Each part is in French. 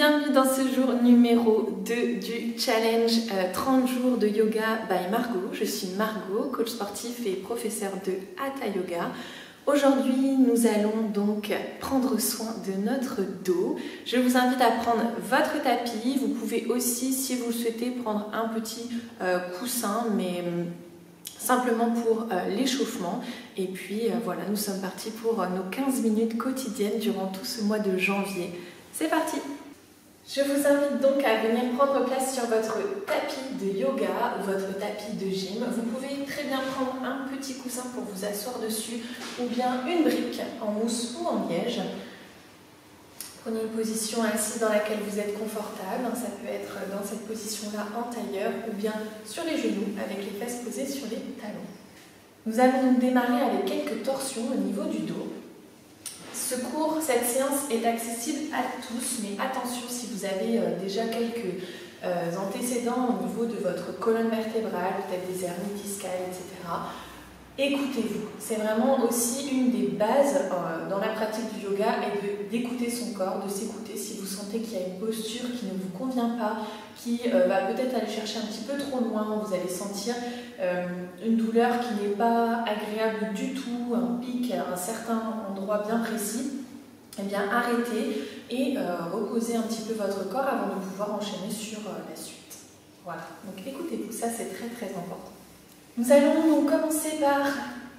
bienvenue dans ce jour numéro 2 du challenge 30 jours de yoga by Margot. Je suis Margot, coach sportif et professeur de Hatha Yoga. Aujourd'hui, nous allons donc prendre soin de notre dos. Je vous invite à prendre votre tapis. Vous pouvez aussi, si vous le souhaitez, prendre un petit coussin, mais simplement pour l'échauffement. Et puis voilà, nous sommes partis pour nos 15 minutes quotidiennes durant tout ce mois de janvier. C'est parti! Je vous invite donc à venir prendre place sur votre tapis de yoga ou votre tapis de gym. Vous pouvez très bien prendre un petit coussin pour vous asseoir dessus ou bien une brique en mousse ou en liège. Prenez une position assise dans laquelle vous êtes confortable. Ça peut être dans cette position-là en tailleur ou bien sur les genoux avec les fesses posées sur les talons. Nous allons donc démarrer avec quelques torsions au niveau du dos. Cette séance est accessible à tous, mais attention si vous avez déjà quelques antécédents au niveau de votre colonne vertébrale, peut-être des hernies discales, etc. Écoutez-vous. C'est vraiment aussi une des bases dans la pratique du yoga et d'écouter son corps, de s'écouter si vous sentez qu'il y a une posture qui ne vous convient pas, qui va peut-être aller chercher un petit peu trop loin, vous allez sentir une douleur qui n'est pas agréable du tout, un pic à un certain endroit bien précis. Eh bien arrêtez et reposez un petit peu votre corps avant de pouvoir enchaîner sur la suite. Voilà, donc écoutez-vous, ça c'est très très important. Nous allons donc commencer par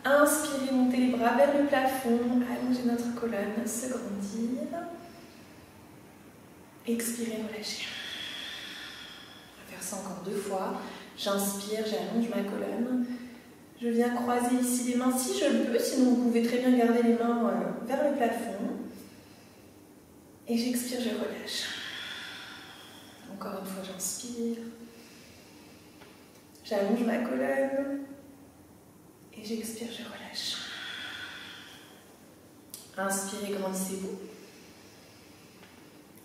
inspirer, monter les bras vers le plafond, allonger notre colonne, se grandir. Expirez, relâchez. On va faire ça encore 2 fois. J'inspire, j'allonge ma colonne. Je viens croiser ici les mains si je le peux, sinon vous pouvez très bien garder les mains vers le plafond. Et j'expire, je relâche. Encore une fois, j'inspire. J'allonge ma colonne. Et j'expire, je relâche. Inspirez, grandissez-vous.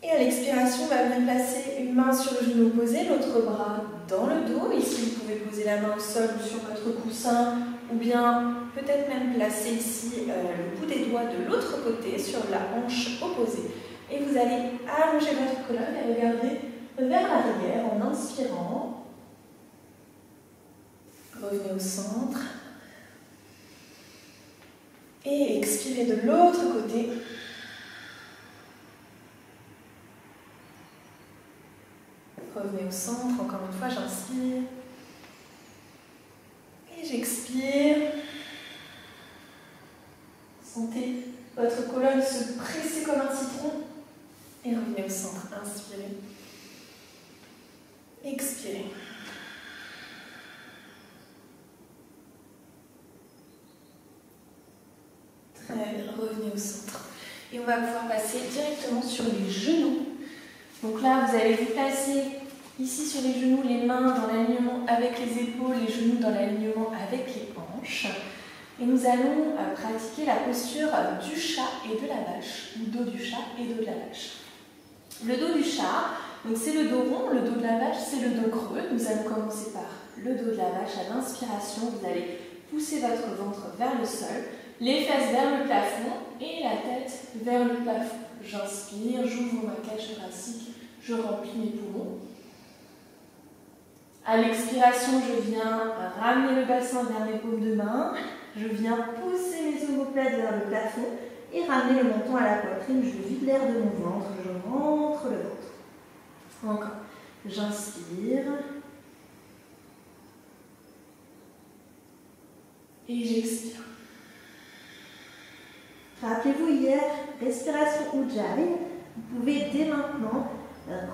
Et à l'expiration, on va venir placer une main sur le genou opposé, l'autre bras dans le dos. Ici, vous pouvez poser la main au sol sur votre coussin ou bien peut-être même placer ici le bout des doigts de l'autre côté sur la hanche opposée. Et vous allez allonger votre colonne et regarder vers l'arrière en inspirant. Revenez au centre. Et expirez de l'autre côté. Revenez au centre. Encore une fois, j'inspire. Et j'expire. Sentez votre colonne se presser comme un citron. Et revenez au centre. Inspirez. Expirez. Très bien. Revenez au centre. Et on va pouvoir passer directement sur les genoux. Donc là, vous allez vous placer ici sur les genoux, les mains dans l'alignement avec les épaules, les genoux dans l'alignement avec les hanches. Et nous allons pratiquer la posture du chat et de la vache, ou dos du chat et dos de la vache. Le dos du chat, c'est le dos rond, le dos de la vache, c'est le dos creux. Nous allons commencer par le dos de la vache à l'inspiration. Vous allez pousser votre ventre vers le sol, les fesses vers le plafond et la tête vers le plafond. J'inspire, j'ouvre ma cage thoracique, je remplis mes poumons. À l'expiration, je viens ramener le bassin vers mes paumes de main. Je viens pousser mes omoplates vers le plafond et ramener le menton à la poitrine. Je vide l'air de mon ventre, je rentre le ventre. Encore. J'inspire. Et j'expire. Rappelez-vous hier, respiration Ujjayi. Vous pouvez dès maintenant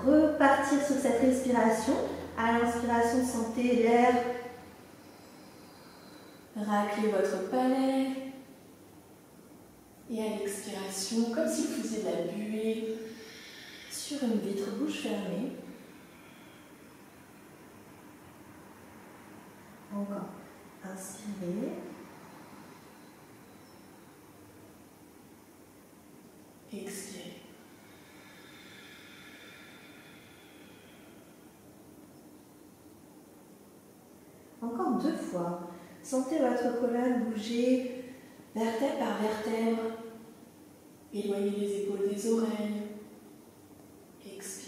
repartir sur cette respiration. À l'inspiration, sentez l'air racler votre palais. Et à l'expiration, comme si vous faisiez de la buée sur une vitre, bouche fermée. Encore. Inspirez. Expirez. Encore 2 fois. Sentez votre colonne bouger vertèbre par vertèbre. Éloignez les épaules des oreilles. Expirez.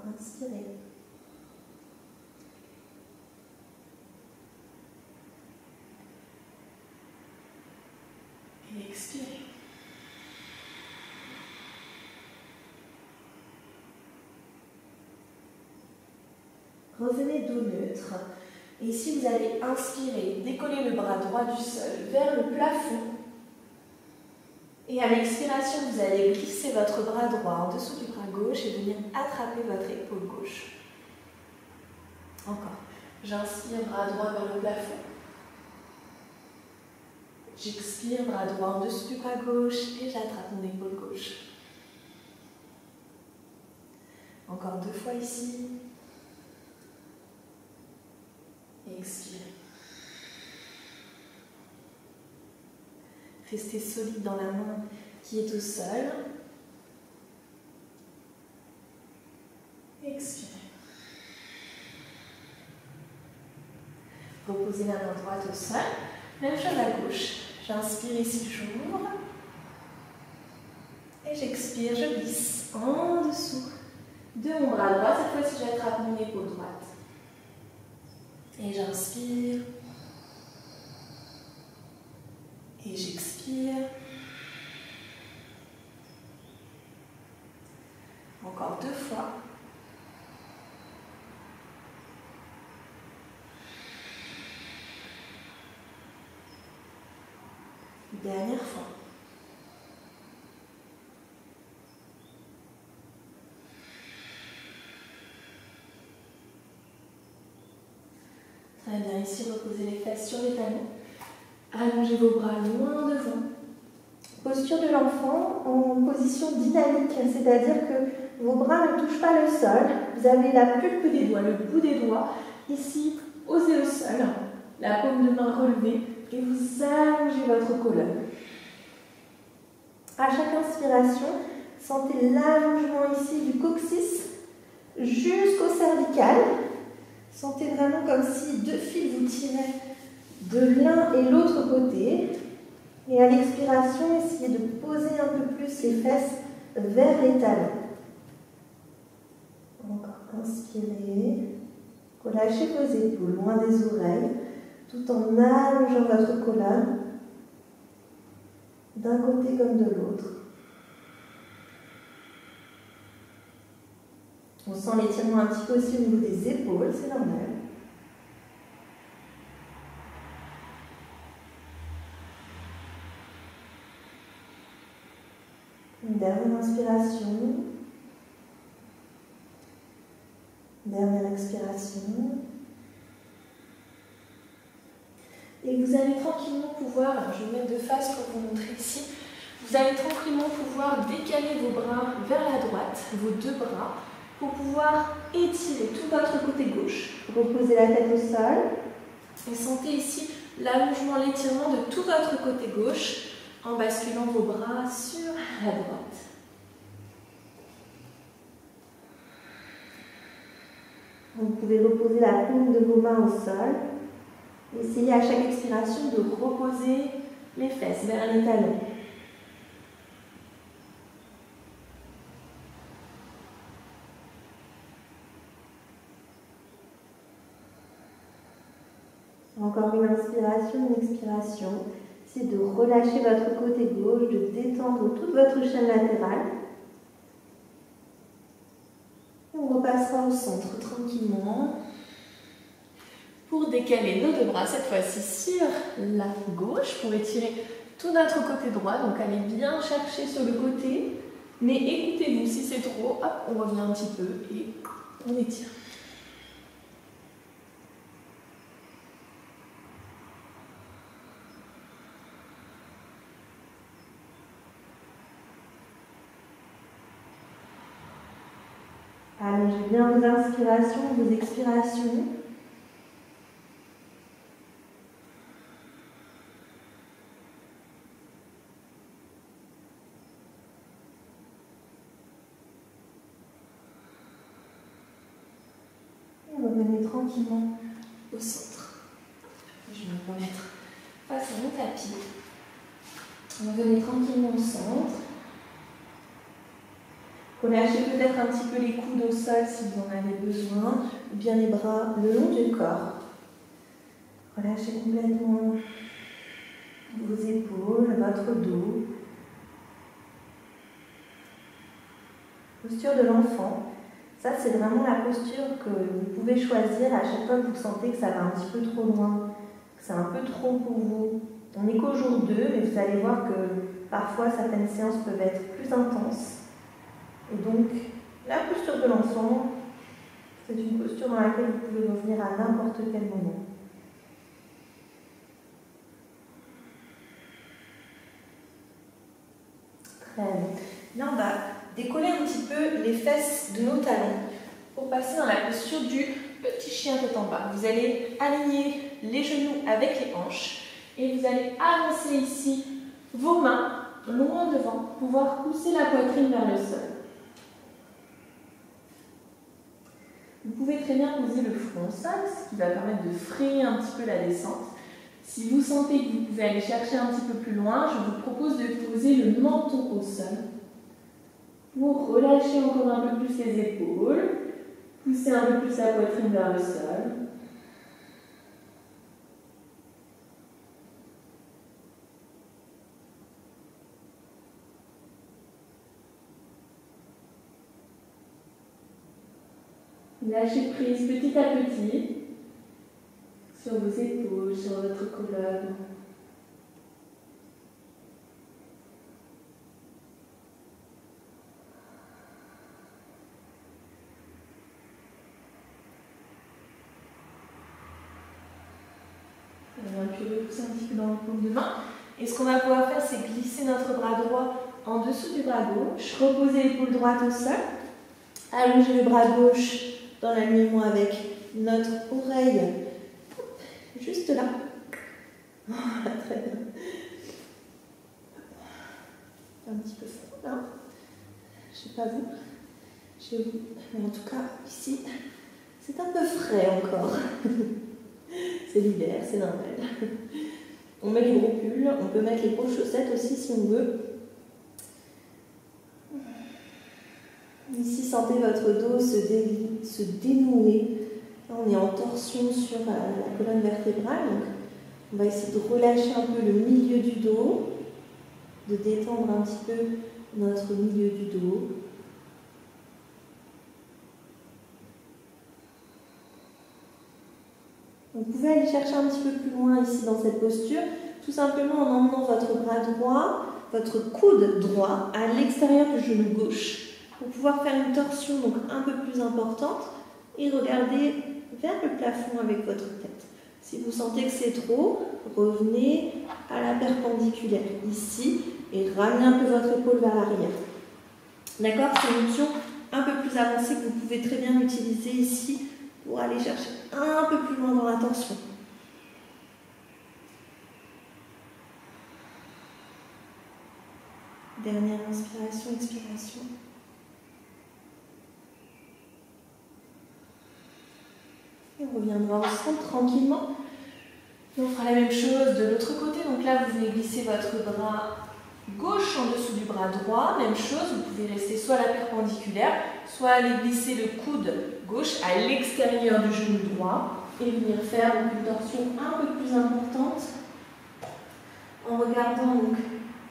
inspirez. Et expirez. Revenez dos neutre. Et ici, vous allez inspirer, décoller le bras droit du sol vers le plafond. Et à l'expiration, vous allez glisser votre bras droit en dessous du bras gauche et venir attraper votre épaule gauche. Encore. J'inspire, bras droit vers le plafond. J'expire, bras droit en dessous du bras gauche et j'attrape mon épaule gauche. Encore 2 fois ici. Et expirez. Restez solide dans la main qui est au sol. Expirez. Reposez la main droite au sol. Même chose à gauche. J'inspire ici, j'ouvre. Et j'expire, je glisse en dessous de mon bras droit. Cette fois-ci, j'attrape mon épaule droite. Et j'inspire. Et j'expire. Encore 2 fois. Dernière fois. Très bien, ici reposez les fesses sur les talons. Allongez vos bras loin devant. Posture de l'enfant en position dynamique, c'est-à-dire que vos bras ne touchent pas le sol. Vous avez la pulpe des doigts, le bout des doigts, ici posé au sol, la paume de main relevée et vous allongez votre colonne. À chaque inspiration, sentez l'allongement ici du coccyx jusqu'au cervical. Sentez vraiment comme si 2 fils vous tiraient de l'un et l'autre côté. Et à l'expiration, essayez de poser un peu plus les fesses vers les talons. Encore, inspirez. Relâchez vos épaules loin des oreilles, tout en allongeant votre colonne d'un côté comme de l'autre. On sent l'étirement un petit peu aussi au niveau des épaules, c'est normal. Une dernière inspiration. Dernière expiration. Et vous allez tranquillement pouvoir, alors je vais me mettre de face pour vous montrer ici, vous allez tranquillement pouvoir décaler vos bras vers la droite, vos 2 bras, pour pouvoir étirer tout votre côté gauche. Reposez la tête au sol. Et sentez ici l'allongement, l'étirement de tout votre côté gauche en basculant vos bras sur la droite. Vous pouvez reposer la paume de vos mains au sol. Essayez à chaque expiration de reposer les fesses vers les talons. Encore une inspiration, une expiration. C'est de relâcher votre côté gauche, de détendre toute votre chaîne latérale. On repassera au centre tranquillement pour décaler nos 2 bras, cette fois-ci sur la gauche, pour étirer tout notre côté droit. Donc allez bien chercher sur le côté, mais écoutez-vous, si c'est trop, hop, on revient un petit peu et on étire. Allongez bien vos inspirations, vos expirations. Et revenez tranquillement au centre. Je vais me remettre face à mon tapis. Revenez tranquillement au centre. Relâchez peut-être un petit peu les coudes au sol si vous en avez besoin, ou bien les bras le long du corps. Relâchez complètement vos épaules, votre dos. Posture de l'enfant. Ça, c'est vraiment la posture que vous pouvez choisir à chaque fois que vous sentez que ça va un petit peu trop loin, que c'est un peu trop pour vous. On n'est qu'au jour 2, mais vous allez voir que parfois certaines séances peuvent être plus intenses. Et donc, la posture de l'enfant, c'est une posture dans laquelle vous pouvez revenir à n'importe quel moment. Très bien. Là, on va décoller un petit peu les fesses de nos talons pour passer dans la posture du petit chien tête en bas. Vous allez aligner les genoux avec les hanches et vous allez avancer ici vos mains loin devant pour pouvoir pousser la poitrine vers le sol. Vous pouvez très bien poser le front au sol, ce qui va permettre de freiner un petit peu la descente. Si vous sentez que vous pouvez aller chercher un petit peu plus loin, je vous propose de poser le menton au sol. Pour relâcher encore un peu plus les épaules, pousser un peu plus la poitrine vers le sol. Lâchez prise petit à petit sur vos épaules, sur votre colonne. On va puis repousser un petit peu dans le paume de main. Et ce qu'on va pouvoir faire, c'est glisser notre bras droit en dessous du bras gauche, reposer l'épaule droite au sol, allonger le bras gauche dans l'alignement avec notre oreille, juste là. Voilà, très bien. Un petit peu fort là. Je ne sais pas vous, chez vous, mais en tout cas ici, c'est un peu frais encore. C'est l'hiver, c'est normal. On met les gros pulls, on peut mettre les grosses chaussettes aussi si on veut. Ici, sentez votre dos se dénouer. Là, on est en torsion sur la colonne vertébrale. Donc, on va essayer de relâcher un peu le milieu du dos, de détendre un petit peu notre milieu du dos. Vous pouvez aller chercher un petit peu plus loin ici dans cette posture, tout simplement en emmenant votre bras droit, votre coude droit à l'extérieur du genou gauche pour pouvoir faire une torsion donc un peu plus importante et regarder vers le plafond avec votre tête. Si vous sentez que c'est trop, revenez à la perpendiculaire ici et ramenez un peu votre épaule vers l'arrière. D'accord? C'est une option un peu plus avancée que vous pouvez très bien utiliser ici pour aller chercher un peu plus loin dans la tension. Dernière inspiration, expiration. Et on reviendra au centre tranquillement. Et on fera la même chose de l'autre côté. Donc là, vous venez glisser votre bras gauche en dessous du bras droit. Même chose, vous pouvez rester soit à la perpendiculaire, soit aller glisser le coude gauche à l'extérieur du genou droit et venir faire donc une torsion un peu plus importante en regardant donc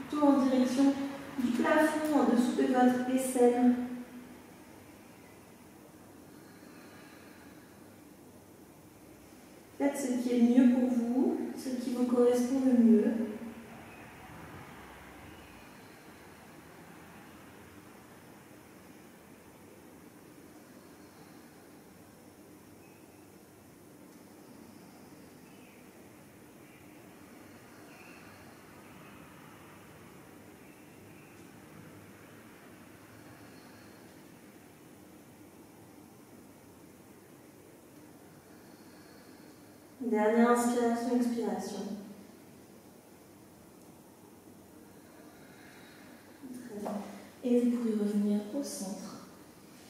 plutôt en direction du plafond en dessous de votre aisselle. Faites ce qui est mieux pour vous, ce qui vous correspond le mieux. Dernière inspiration, expiration. Très bien. Et vous pourrez revenir au centre.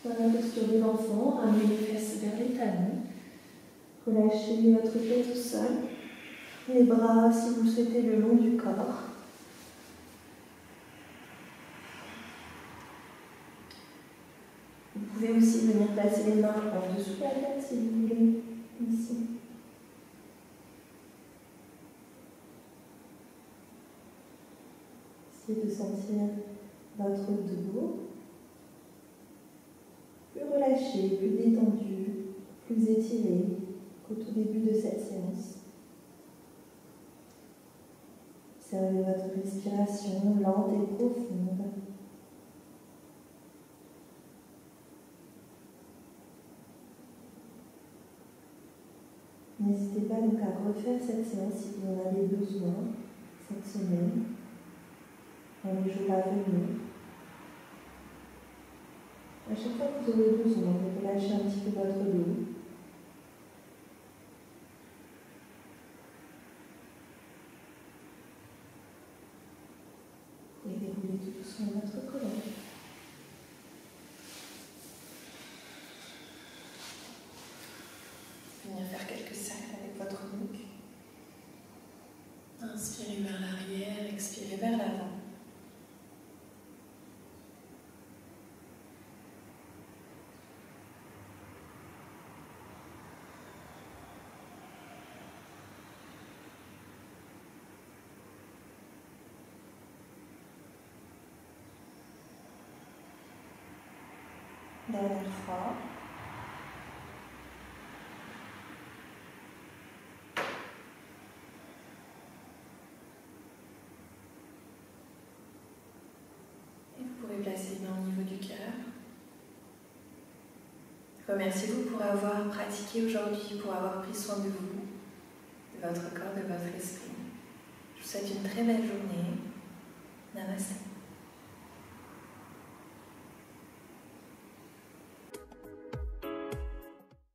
Dans la posture de l'enfant, ramenez les fesses vers les talons. Relâchez votre tête au sol. Les bras, si vous le souhaitez, le long du corps. pouvez aussi venir placer les mains en dessous de la tête si vous voulez, ici. Essayez de sentir votre dos plus relâché, plus détendu, plus étiré qu'au tout début de cette séance. Observez votre respiration lente et profonde. N'hésitez pas donc à refaire cette séance si vous en avez besoin cette semaine, dans les jours à venir. À chaque fois que vous aurez besoin, vous relâchez un petit peu votre dos. Et déroulez tout doucement votre colonne. Venir faire quelques cercles avec votre nuque. Inspirez vers l'arrière, expirez vers l'avant. Dernière fois. Et vous pouvez placer les mains au niveau du cœur. Remerciez-vous pour avoir pratiqué aujourd'hui, pour avoir pris soin de vous, de votre corps, de votre esprit. Je vous souhaite une très belle journée. Namaste.